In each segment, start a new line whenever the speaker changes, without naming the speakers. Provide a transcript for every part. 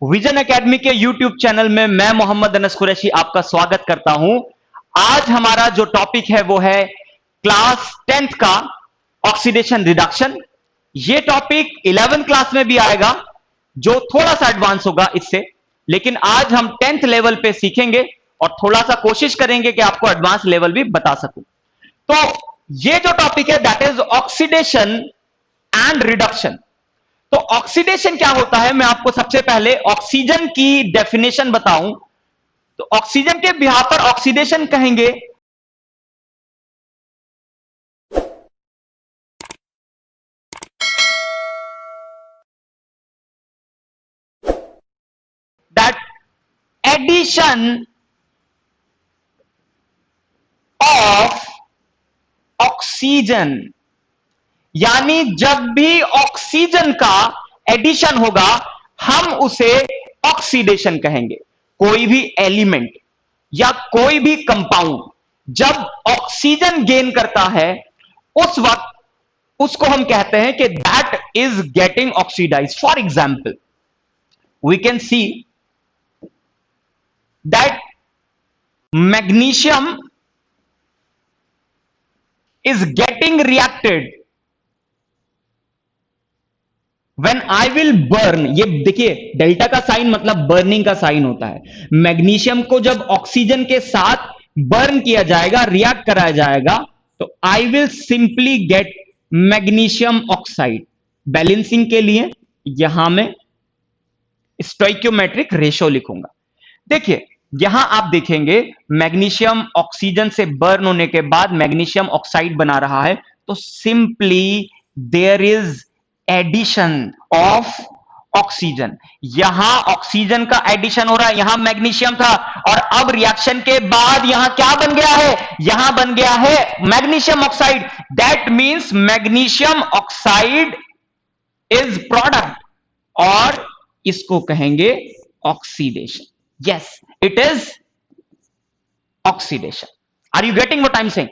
Vision academy के YouTube channel में मैं मोहम्मद अनस कुरैशी आपका स्वागत करता हूं। आज हमारा जो टॉपिक है वो है क्लास 10th का ऑक्सीडेशन रिडक्शन। ये टॉपिक 11th क्लास में भी आएगा जो थोड़ा सा एडवांस होगा इससे, लेकिन आज हम 10th लेवल पे सीखेंगे और थोड़ा सा कोशिश करेंगे कि आपको एडवांस लेवल भी बता सकूं। तो ये जो टॉपिक है that is oxidation and reduction. तो ऑक्सीडेशन क्या होता है, मैं आपको सबसे पहले ऑक्सीजन की डेफिनेशन बताऊं। तो ऑक्सीजन के बिहार पर ऑक्सीडेशन कहेंगे दैट एडिशन ऑफ ऑक्सीजन, यानी जब भी ऑक्सीजन का एडिशन होगा हम उसे ऑक्सीडेशन कहेंगे। कोई भी एलिमेंट या कोई भी कंपाउंड जब ऑक्सीजन गेन करता है उस वक्त उसको हम कहते हैं कि that is getting oxidise. For example we can see that magnesium is getting reacted when I will burn। ये देखिए डेल्टा का साइन मतलब बर्निंग का साइन होता है। मैग्नीशियम को जब ऑक्सीजन के साथ बर्न किया जाएगा, रिएक्ट कराया जाएगा, तो I will simply get magnesium oxide. Balancing के लिए यहां में स्टोइकियोमेट्रिक रेशो लिखूंगा। देखिए यहां आप देखेंगे मैग्नीशियम ऑक्सीजन से बर्न होने के बाद मैग्नीशियम ऑक्साइड बना रहा है, तो simply there is addition of oxygen. यहां ऑक्सीजन का एडिशन हो रहा है, यहां मैग्नीशियम था और अब रिएक्शन के बाद यहां क्या बन गया है, यहां बन गया है magnesium oxide. That means magnesium oxide is product और इसको कहेंगे oxidation. Yes, it is oxidation. Are you getting what I'm saying?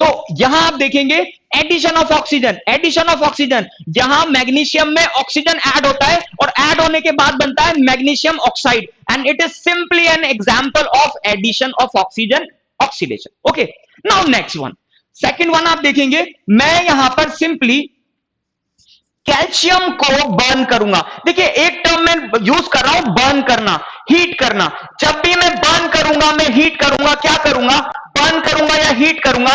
तो यहां आप देखेंगे addition of oxygen, addition of oxygen, यहां मैग्नीशियम में ऑक्सीजन ऐड होता है और ऐड होने के बाद बनता है magnesium oxide and it is simply an example of addition of oxygen, oxidation. Okay, now next one, second one आप देखेंगे मैं यहां पर सिंपली कैल्शियम को बर्न करूंगा। देखिए एक टर्म में यूज कर रहा हूं बर्न करना, हीट करना। जब भी मैं बर्न करूंगा, मैं हीट करूंगा, क्या करूंगा, बर्न करूंगा या हीट करूंगा,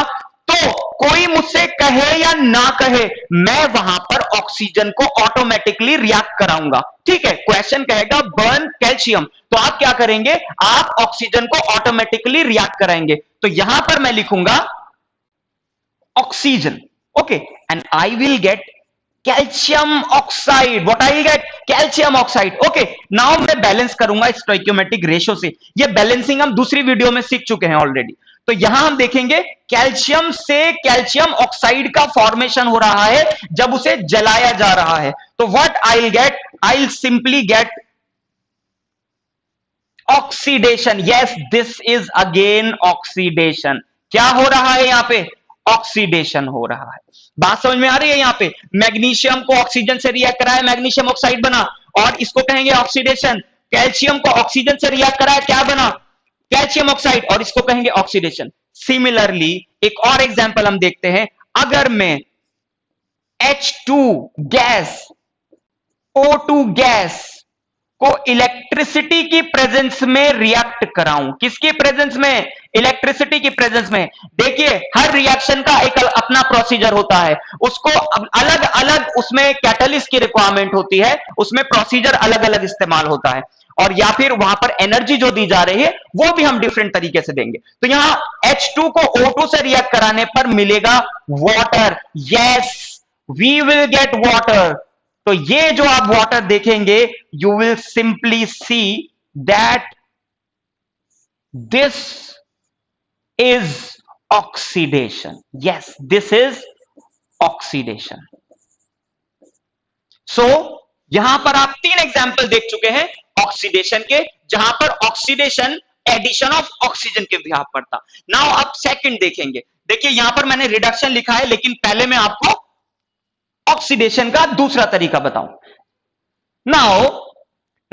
तो कोई मुझसे कहे या ना कहे मैं वहां पर ऑक्सीजन को ऑटोमेटिकली रिएक्ट कराऊंगा। ठीक है, क्वेश्चन कहेगा बर्न कैल्शियम, तो आप क्या करेंगे, आप ऑक्सीजन को ऑटोमेटिकली रिएक्ट कराएंगे। तो यहां पर मैं लिखूंगा oxygen, okay, and I will get calcium oxide. What I get, calcium oxide. Okay, now मैं बैलेंस करूंगा स्टोइकियोमेट्रिक रेशो से। ये बैलेंसिंग हम दूसरी वीडियो में सीख चुके हैं ऑलरेडी। तो यहां हम देखेंगे कैल्शियम से कैल्शियम ऑक्साइड का फॉर्मेशन हो रहा है जब उसे जलाया जा रहा है। तो what I will get, I will simply get oxidation. Yes, this is again oxidation. क्या हो रहा है यहां पे, ऑक्सीडेशन हो रहा है। बात समझ में आ रही है? यहां पे मैग्नीशियम को ऑक्सीजन से रिएक्ट कराया, मैग्नीशियम ऑक्साइड बना और इसको कहेंगे ऑक्सीडेशन। कैल्शियम को ऑक्सीजन से रिएक्ट कराया, क्या बना, कैल्शियम ऑक्साइड, और इसको कहेंगे ऑक्सीडेशन। सिमिलरली एक और एग्जांपल हम देखते हैं। अगर मैं H2 गैस, O2 गैस को इलेक्ट्रिसिटी की प्रेजेंस में रिएक्ट कराऊं, किसकी प्रेजेंस में, इलेक्ट्रिसिटी की प्रेजेंस में। देखिए हर रिएक्शन का एक अपना प्रोसीजर होता है, उसको अलग अलग उसमें कैटलिस्ट की रिक्वायरमेंट होती है, उसमें प्रोसीजर अलग अलग इस्तेमाल होता है और या फिर वहां पर एनर्जी जो दी जा रही है वो भी हम डिफरेंट तरीके से देंगे। तो यहां H2 को O2 से रिएक्ट कराने पर मिलेगा water. Yes, we will get water. तो ये जो आप वाटर देखेंगे you will simply see that this is oxidation. Yes, this is oxidation. So यहां पर आप 3 एग्जाम्पल देख चुके हैं ऑक्सीडेशन के, जहां पर ऑक्सीडेशन एडिशन ऑफ ऑक्सीजन के बिहाफ पर था। नाउ आप सेकंड देखेंगे। देखिए यहां पर मैंने रिडक्शन लिखा है, लेकिन पहले मैं आपको ऑक्सीडेशन का दूसरा तरीका बताऊं। Now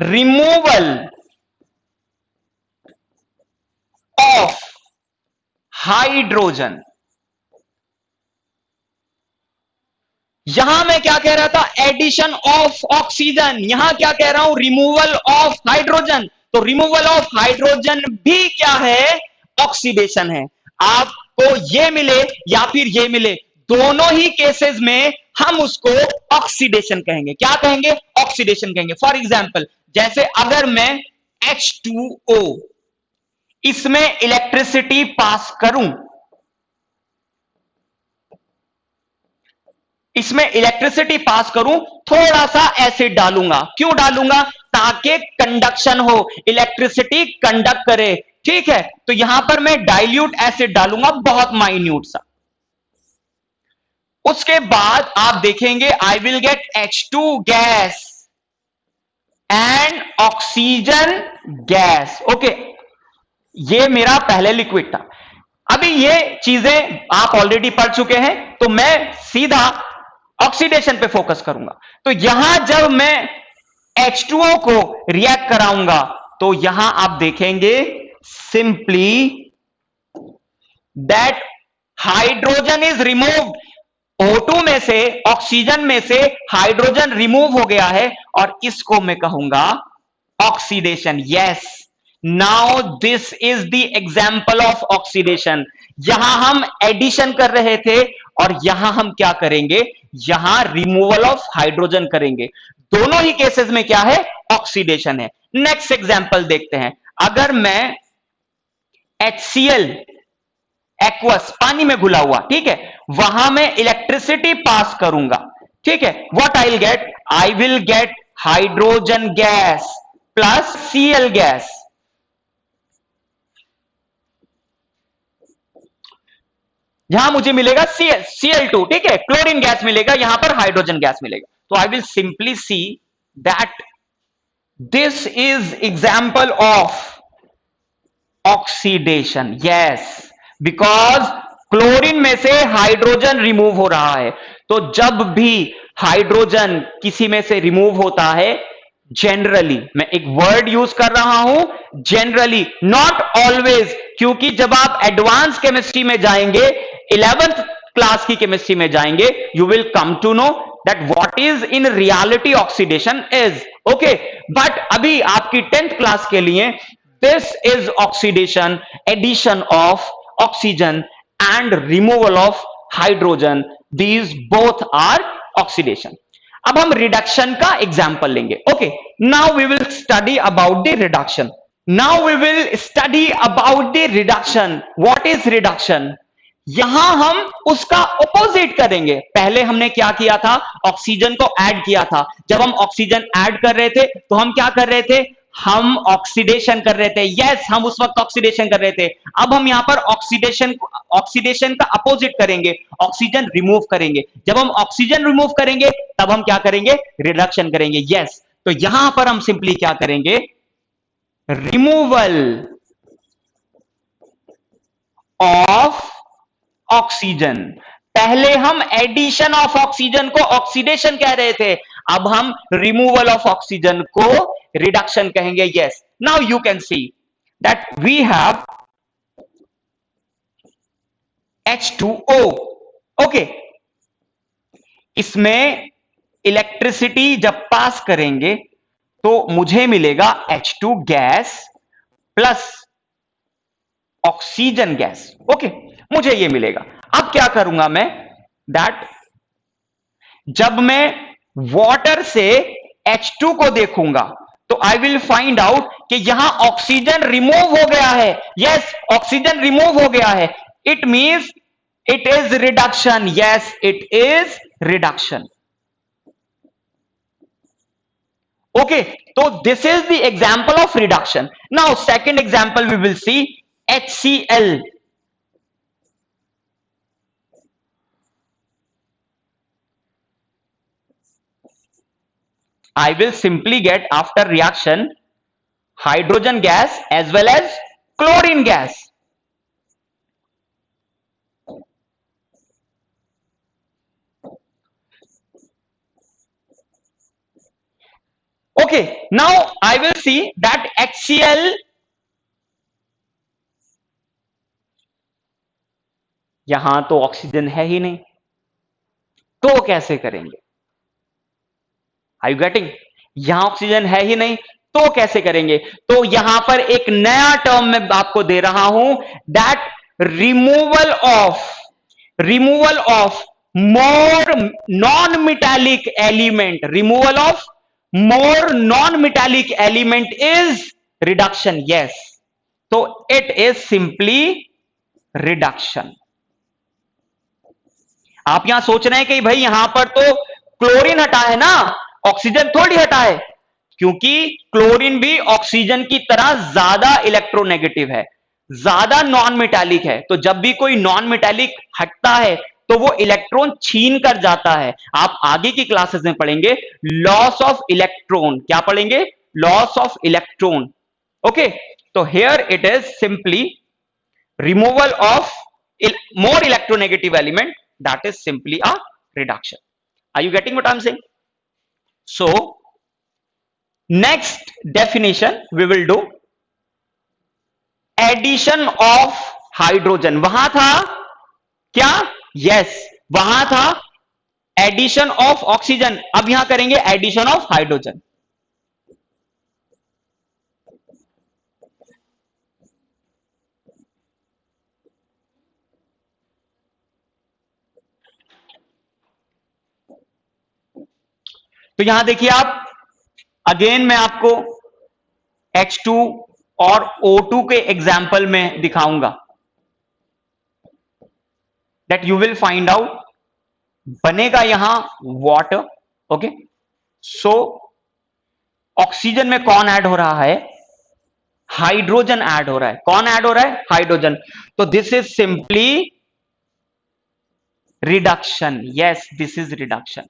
removal of hydrogen. यहां मैं क्या कह रहा था, एडिशन ऑफ ऑक्सीजन, यहां क्या कह रहा हूं, रिमूवल ऑफ हाइड्रोजन। तो रिमूवल ऑफ हाइड्रोजन भी क्या है, ऑक्सीडेशन है। आपको ये मिले या फिर ये मिले, दोनों ही केसेस में हम उसको ऑक्सीडेशन कहेंगे। क्या कहेंगे, ऑक्सीडेशन कहेंगे। फॉर एग्जाम्पल, जैसे अगर मैं H2O इसमें इलेक्ट्रिसिटी पास करूं, इसमें इलेक्ट्रिसिटी पास करूं, थोड़ा सा एसिड डालूंगा। क्यों डालूंगा, ताकि कंडक्शन हो, इलेक्ट्रिसिटी कंडक्ट करे। ठीक है, तो यहां पर मैं डाइल्यूट एसिड डालूंगा, बहुत माइन्यूट सा। उसके बाद आप देखेंगे I will get H2 gas and oxygen gas. Okay, ये मेरा पहले लिक्विड था। अभी ये चीजें आप ऑलरेडी पढ़ चुके हैं, तो मैं सीधा ऑक्सीडेशन पे फोकस करूंगा। तो यहां जब मैं H2O को रिएक्ट कराऊंगा, तो यहां आप देखेंगे simply that hydrogen is removed. O2 में से, ऑक्सीजन में से हाइड्रोजन रिमूव हो गया है, और इसको मैं कहूंगा oxidation. Yes, now this is the example of oxidation. यहां हम एडिशन कर रहे थे, और यहां हम क्या करेंगे, यहां रिमूवल ऑफ हाइड्रोजन करेंगे। दोनों ही केसेस में क्या है, ऑक्सीडेशन है। नेक्स्ट एग्जाम्पल देखते हैं। अगर मैं HCl एक्वस, पानी में घुला हुआ, ठीक है, वहां में इलेक्ट्रिसिटी पास करूंगा, ठीक है, what I will get, I will get hydrogen gas plus Cl gas. यहां मुझे मिलेगा Cl2, ठीक है, क्लोरीन गैस मिलेगा, यहां पर हाइड्रोजन गैस मिलेगा। तो I will simply see that this is example of oxidation. Yes, because chlorine में से हाइड्रोजन रिमूव हो रहा है। तो जब भी हाइड्रोजन किसी में से रिमूव होता है, जनरली, मैं एक वर्ड यूज कर रहा हूं, जनरली, नॉट ऑलवेज, क्योंकि जब आप एडवांस केमिस्ट्री में जाएंगे, 11th क्लास की केमिस्ट्री में जाएंगे, you will come to know that what is in reality oxidation is. Okay, but अभी आपकी 10th क्लास के लिए this is oxidation, addition of oxygen and removal of hydrogen. These both are oxidation. अब हम reduction का example लेंगे। Okay, now we will study about the reduction. Now we will study about the reduction. What is reduction? यहां हम उसका opposite करेंगे। पहले हमने क्या किया था, ऑक्सीजन को ऐड किया था। जब हम ऑक्सीजन ऐड कर रहे थे, तो हम क्या कर रहे थे, हम ऑक्सीडेशन कर रहे थे। यस, हम उस वक्त ऑक्सीडेशन कर रहे थे। अब हम यहां पर ऑक्सीडेशन का अपोजिट करेंगे, ऑक्सीजन रिमूव करेंगे। जब हम ऑक्सीजन रिमूव करेंगे, तब हम क्या करेंगे, रिडक्शन करेंगे। यस, तो यहां पर हम सिंपली क्या करेंगे, रिमूवल ऑफ ऑक्सीजन। पहले हम एडिशन ऑफ ऑक्सीजन को ऑक्सीडेशन कह रहे थे, अब हम रिमूवल ऑफ ऑक्सीजन को रिडक्शन कहेंगे। Yes, now you can see that we have H2O। Okay, इसमें इलेक्ट्रिसिटी जब पास करेंगे, तो मुझे मिलेगा H2 gas plus oxygen gas. Okay, मुझे ये मिलेगा। अब क्या करूंगा मैं, दैट जब मैं वाटर से H2 को देखूंगा, तो आई विल फाइंड आउट कि यहां ऑक्सीजन रिमूव हो गया है। यस, ऑक्सीजन रिमूव हो गया है, it means it is reduction. Yes, it is reduction. Okay, तो this is the example of reduction. Now second example we will see HCl। I will simply get after reaction hydrogen gas as well as chlorine gas. Okay, now I will see that HCl, यहां तो oxygen है ही नहीं, तो कैसे करेंगे? Are you getting? यहां oxygen है ही नहीं, तो कैसे करेंगे? तो यहां पर एक नया टर्म मैं आपको दे रहा हूं, that removal of more non metallic element, removal of more non metallic element is reduction. Yes, तो इट इज सिंपली रिडक्शन. आप यहां सोच रहे हैं कि भाई यहां पर तो क्लोरीन हटा है ना, ऑक्सीजन थोड़ी हटा है, क्योंकि क्लोरीन भी ऑक्सीजन की तरह ज्यादा इलेक्ट्रोनेगेटिव है, ज्यादा नॉन मेटालिक है. तो जब भी कोई नॉन मेटालिक हटता है तो वो इलेक्ट्रॉन छीन कर जाता है. आप आगे की क्लासेस में पढ़ेंगे लॉस ऑफ इलेक्ट्रॉन. क्या पढ़ेंगे? Loss of electron. ओके, तो here it is simply removal of more electronegative element, that is simply a reduction. Are you getting what I'm saying? So next definition we will do addition of hydrogen. वहां था क्या? yes, वहां था addition of oxygen. अब यहां करेंगे addition of hydrogen. तो यहां देखिए आप, अगेन मैं आपको H2 और O2 के एग्जाम्पल में दिखाऊंगा, that you will find out बनेगा यहां वाटर. ओके, सो ऑक्सीजन में कौन ऐड हो रहा है? हाइड्रोजन ऐड हो रहा है. कौन ऐड हो रहा है? हाइड्रोजन. तो this is simply reduction. Yes, this is reduction.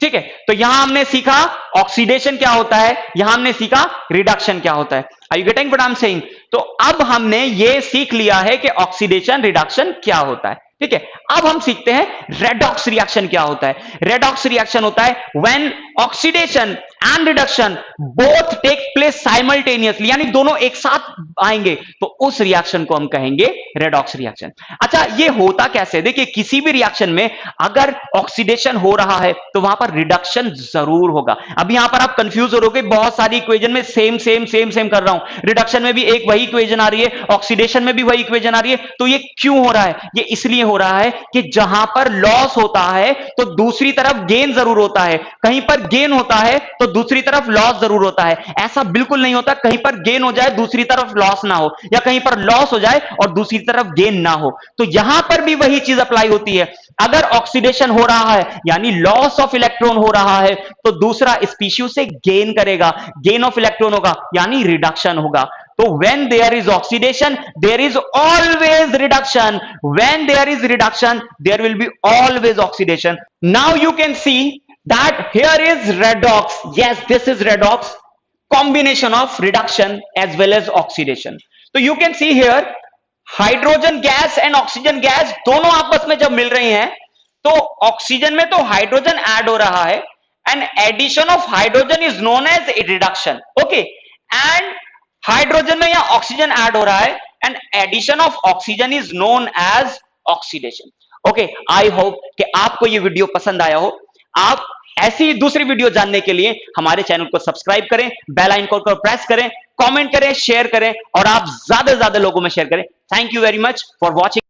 ठीक है, तो यहां हमने सीखा ऑक्सीडेशन क्या होता है, यहां हमने सीखा रिडक्शन क्या होता है. Are you getting what I am saying? तो अब हमने ये सीख लिया है कि ऑक्सीडेशन रिडक्शन क्या होता है. ठीक है, अब हम सीखते हैं रेडॉक्स रिएक्शन क्या होता है. रेडॉक्स रिएक्शन होता है when oxidation and reduction both take place simultaneously, यानी दोनों एक साथ आएंगे, तो उस रिएक्शन को हम कहेंगे रेडॉक्स रिएक्शन. अच्छा, ये होता कैसे? देखिए, किसी भी रिएक्शन में अगर ऑक्सीडेशन हो रहा है तो वहां पर रिडक्शन जरूर होगा. अब यहां पर आप कंफ्यूज हो रहे हो, बहुत सारी इक्वेशन में सेम सेम सेम सेम कर रहा हूं, रिडक्शन में भी एक वही इक्वेशन आ रही है, ऑक्सीडेशन में भी वही इक्वेशन आ रही है. तो ये क्यों हो रहा है? ये इसलिए हो रहा है कि जहां पर लॉस होता है तो दूसरी तरफ गेन जरूर होता है, कहीं पर गेन होता है तो दूसरी तरफ लॉस जरूर होता है. ऐसा बिल्कुल नहीं होता कहीं पर गेन हो जाए दूसरी तरफ लॉस ना हो, या कहीं पर लॉस हो जाए और दूसरी तरफ गेन ना हो. तो यहां पर भी वही चीज अप्लाई होती है. अगर ऑक्सीडेशन हो रहा है यानी लॉस ऑफ इलेक्ट्रॉन हो रहा है, तो दूसरा स्पीशीज से गेन करेगा, गेन ऑफ इलेक्ट्रॉन होगा यानी रिडक्शन होगा. तो when there is oxidation there is always reduction, when there is reduction there will be always oxidation. Now you can see that here is redox. Yes, this is redox, combination of reduction as well as oxidation. So you can see here hydrogen gas and oxygen gas दोनों आपस में जब मिल रही हैं तो oxygen में तो hydrogen add हो रहा है, and addition of hydrogen is known as reduction. Okay, and hydrogen में या ऑक्सीजन ऐड हो रहा है and addition of oxygen is known as oxidation. Okay, I hope कि आपको ये वीडियो पसंद आया हो. आप ऐसी दूसरी वीडियो जानने के लिए हमारे चैनल को सब्सक्राइब करें, बेल आइकन को प्रेस करें, कमेंट करें, शेयर करें और आप ज्यादा से ज्यादा लोगों में शेयर करें. Thank you very much for watching.